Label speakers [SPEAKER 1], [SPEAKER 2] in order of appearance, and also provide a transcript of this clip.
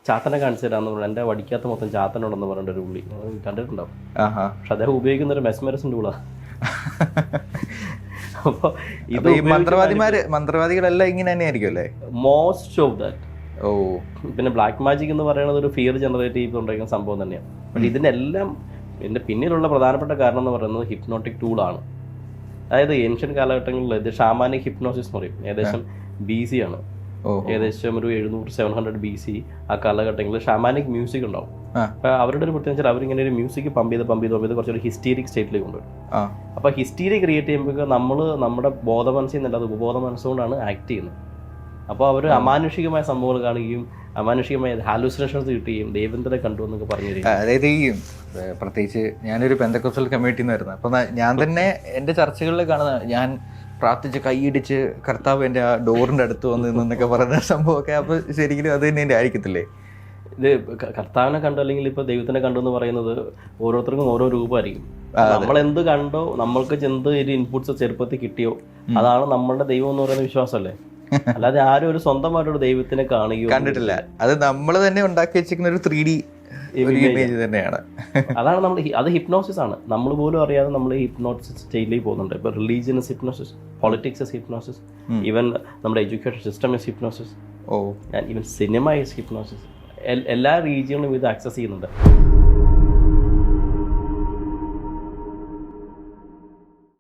[SPEAKER 1] ചാത്തനെ കാണിച്ചു തരാമെന്ന് പറഞ്ഞു. എൻ്റെ വടിക്കാത്ത മൊത്തം ചാത്തനുണ്ടെന്ന് പറഞ്ഞിട്ട് ഒരു പുള്ളി കണ്ടിട്ടുണ്ടാവും. പക്ഷെ അദ്ദേഹം ഉപയോഗിക്കുന്ന ഒരു മെസ്മറിസം ടൂളാണ്. അപ്പോൾ ഇത്
[SPEAKER 2] ഈ മന്ത്രവാദികളെല്ലാം ഇങ്ങനെ തന്നെയായിരിക്കും അല്ലേ?
[SPEAKER 1] Most of that.
[SPEAKER 2] ഓ,
[SPEAKER 1] പിന്നെ ബ്ലാക്ക് മാജിക് എന്ന് പറയുന്നത് ഒരു ഫിയർ ജനറേറ്റ് ചെയ്തുകൊണ്ടിരിക്കുന്ന സംഭവം തന്നെയാണ്. പക്ഷെ ഇതിനെല്ലാം ഇതിൻ്റെ പിന്നിലുള്ള പ്രധാനപ്പെട്ട കാരണം എന്ന് പറയുന്നത് ഹിപ്നോട്ടിക് ടൂളാണ്. അതായത് ഏൻഷ്യൻ കാലഘട്ടങ്ങളിൽ ഇത് ഷാമാനിക് ഹിപ്നോസിസ് എന്ന് പറയും. ഏകദേശം BC ആണ്. ഏകദേശം ഒരു 700-700 BC ആ കാലഘട്ടങ്ങളിൽ ഷാമാനിക് മ്യൂസിക് ഉണ്ടാവും. അപ്പോൾ അവരുടെ ഒരു പ്രത്യേകിച്ച് അവരിങ്ങനെ ഒരു മ്യൂസിക് പമ്പ് ചെയ്ത് കുറച്ചൊരു ഹിസ്റ്റീരിക് സ്റ്റേറ്റിലേക്ക് കൊണ്ടുവരും. അപ്പോൾ ഹിസ്റ്റീരിയ ക്രിയേറ്റ് ചെയ്യുമ്പോൾ നമ്മൾ നമ്മുടെ ബോധമനസ്സിൽ നിന്നല്ല അത് ഉപബോധ മനസ്സുകൊണ്ടാണ് ആക്ട് ചെയ്യുന്നത്. അപ്പോൾ അവർ അമാനുഷികമായ സംഭവങ്ങൾ കാണുകയും അമാനുഷികമായ ഹാലൂസിനേഷൻസ് കിട്ടുകയും ദൈവത്തിനെ കണ്ടു എന്നൊക്കെ പറഞ്ഞു തരിക.
[SPEAKER 2] അതായത് ഈ പ്രത്യേകിച്ച് ഞാനൊരു പെന്തക്കോസ്റ്റൽ കമ്മ്യൂണിറ്റിയിൽ നിന്ന് വരുന്നത്. അപ്പം ഞാൻ തന്നെ എൻ്റെ ചർച്ചകളിൽ കാണുന്ന ഞാൻ പ്രാർത്ഥിച്ച് കൈയിടിച്ച് കർത്താവ് എൻ്റെ ആ ഡോറിൻ്റെ അടുത്ത് വന്ന് നിന്നൊക്കെ പറയുന്ന സംഭവമൊക്കെ അപ്പോൾ ശരിക്കും അത് തന്നെ എൻ്റെ ആയിരിക്കത്തില്ലേ?
[SPEAKER 1] ഇത് കർത്താവിനെ കണ്ടു അല്ലെങ്കിൽ ഇപ്പോൾ ദൈവത്തിനെ കണ്ടു എന്ന് പറയുന്നത് ഓരോരുത്തർക്കും ഓരോ രൂപമായിരിക്കും. നമ്മൾ എന്ത് കണ്ടോ, നമ്മൾക്ക് എന്ത് ഒരു ഇൻപുട്സ് ചെറുപ്പത്തിൽ കിട്ടിയോ അതാണ് നമ്മളുടെ ദൈവം എന്ന് പറയുന്ന വിശ്വാസമല്ലേ. അല്ലാതെ ആരും ഒരു സ്വന്തമായിട്ടൊരു ദൈവത്തിനെ കാണുകയോ
[SPEAKER 2] കണ്ടിട്ടില്ല. അത് നമ്മൾ തന്നെ ഉണ്ടാക്കി വെച്ചിരിക്കുന്ന ഒരു 3D ഇമേജ് തന്നെയാണ്.
[SPEAKER 1] അതാണ് നമ്മൾ അത് ഹിപ്നോസിസ് ആണ്. നമ്മൾ പോലും അറിയാതെ നമ്മൾ ഹിപ്നോസിസ് സ്റ്റേജിലേക്ക് പോകുന്നുണ്ട്. ഇപ്പോൾ religion is hypnosis, politics is hypnosis, even നമ്മുടെ education system is hypnosis, even cinema is hypnosis. എല്ലാ റീജിയണിലും ഇത് ആക്സസ് ചെയ്യുന്നുണ്ട്.